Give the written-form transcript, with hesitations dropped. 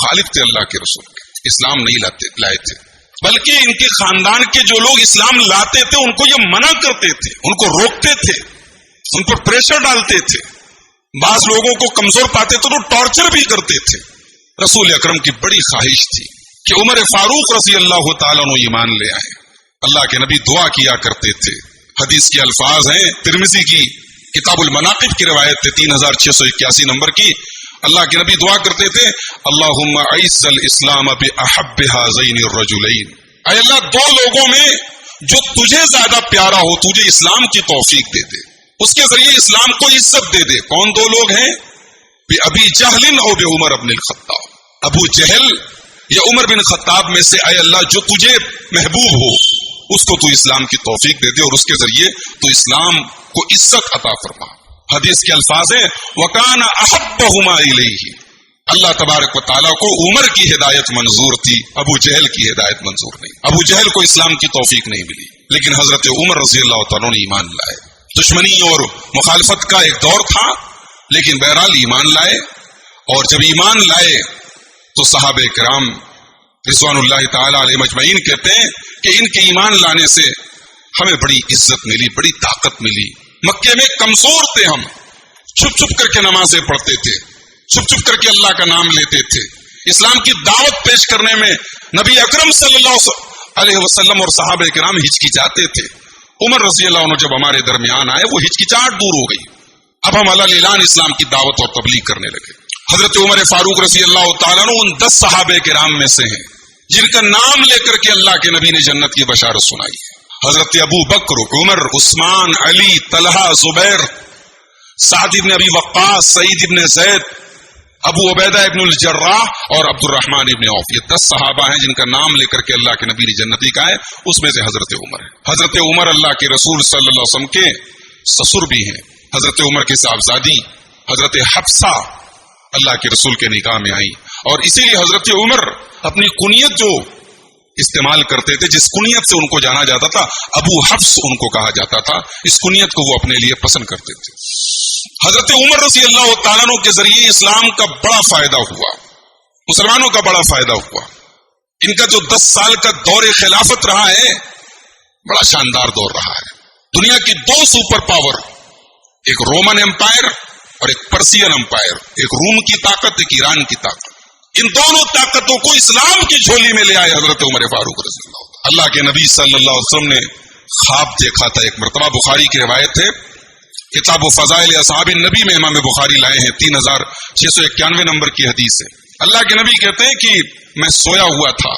مخالف تھے اللہ کے رسول کے، اسلام نہیں لائے تھے، بلکہ ان کے خاندان کے جو لوگ اسلام لاتے تھے ان کو یہ منع کرتے تھے، ان کو روکتے تھے، ان پر پریشر ڈالتے تھے، بعض لوگوں کو کمزور پاتے تھے تو ٹارچر بھی کرتے تھے۔ رسول اکرم کی بڑی خواہش تھی کہ عمر فاروق رضی اللہ تعالیٰ عنہ ایمان لے آئے۔ اللہ کے نبی دعا کیا کرتے تھے، حدیث کے الفاظ ہیں، ترمذی کی کتاب المناقب کی روایت تھے 3681 نمبر کی، اللہ کے نبی دعا کرتے تھے، اللہم اعز الاسلام باحب ہذین الرجلین، اے اللہ دو لوگوں میں جو تجھے زیادہ پیارا ہو تجھے اسلام کی توفیق دے دے، اس کے ذریعے اسلام کو عزت دے دے۔ کون دو لوگ ہیں؟ ابی جہل اور عمر بن الخطاب، ابو جہل یا عمر بن خطاب میں سے اے اللہ جو تجھے محبوب ہو اس کو تو اسلام کی توفیق دے دے اور اس کے ذریعے تو اسلام کو عزت عطا فرما۔ حدیث کے الفاظ ہیں وَكَانَ أَحَبَّهُمَا إِلَيْهِ، اللہ تبارک و تعالیٰ کو عمر کی ہدایت منظور تھی، ابو جہل کی ہدایت منظور نہیں۔ ابو جہل کو اسلام کی توفیق نہیں ملی، لیکن حضرت عمر رضی اللہ تعالیٰ نے ایمان لائے۔ دشمنی اور مخالفت کا ایک دور تھا، لیکن بہرحال ایمان لائے، اور جب ایمان لائے تو صحابہ کرام رضوان اللہ تعالی علیہ مجمعین کہتے ہیں کہ ان کے ایمان لانے سے ہمیں بڑی عزت ملی، بڑی طاقت ملی۔ مکے میں کمزور تھے ہم، چھپ چھپ کر کے نمازیں پڑھتے تھے، چھپ چھپ کر کے اللہ کا نام لیتے تھے، اسلام کی دعوت پیش کرنے میں نبی اکرم صلی اللہ علیہ وسلم اور صحابہ کرام ہچکچاتے تھے۔ عمر رضی اللہ عنہ جب ہمارے درمیان آئے وہ ہچکچاہٹ دور ہو گئی، اب ہم علی اعلان اسلام کی دعوت اور تبلیغ کرنے لگے۔ حضرت عمر فاروق رضی اللہ تعالیٰ عنہ ان 10 صحابہ کرام میں سے ہیں جن کا نام لے کر کے اللہ کے نبی نے جنت کی بشارت سنائی ہے۔ حضرت ابو بکر، عمر، عثمان، علی، طلحہ، زبیر، سعد ابن ابی وقاص، سعید ابن زید، ابو عبیدہ ابن الجراح اور عبد الرحمن ابن عوف، یہ 10 صحابہ ہیں جن کا نام لے کر کے اللہ کے نبی نے جنتی کہا ہے، اس میں سے حضرت عمر ہے۔ حضرت عمر اللہ کے رسول صلی اللہ علیہ وسلم کے سسر بھی ہیں۔ حضرت عمر کی صاحبزادی حضرت حفصہ اللہ کے رسول کے نکاح میں آئی، اور اسی لیے حضرت عمر اپنی کنیت جو استعمال کرتے تھے، جس کنیت سے ان کو جانا جاتا تھا ابو حفص ان کو کہا جاتا تھا، اس کنیت کو وہ اپنے لیے پسند کرتے تھے۔ حضرت عمر رضی اللہ تعالیٰ عنہ کے ذریعے اسلام کا بڑا فائدہ ہوا، مسلمانوں کا بڑا فائدہ ہوا۔ ان کا جو 10 سال کا دور خلافت رہا ہے بڑا شاندار دور رہا ہے۔ دنیا کی 2 سپر پاور، ایک رومن امپائر اور ایک پرسین امپائر، ایک روم کی طاقت، ایک ایران کی طاقت، ان دونوں طاقتوں کو اسلام کی جھولی میں لے آئے حضرت عمر فاروق رضی اللہ کے نبی صلی اللہ علیہ وسلم نے خواب دیکھا تھا ایک مرتبہ، بخاری کی روایت ہے، کتاب و فضائل اصحاب النبی میں امام بخاری لائے ہیں، 3691 نمبر کی حدیث ہے۔ اللہ کے نبی کہتے ہیں کہ میں سویا ہوا تھا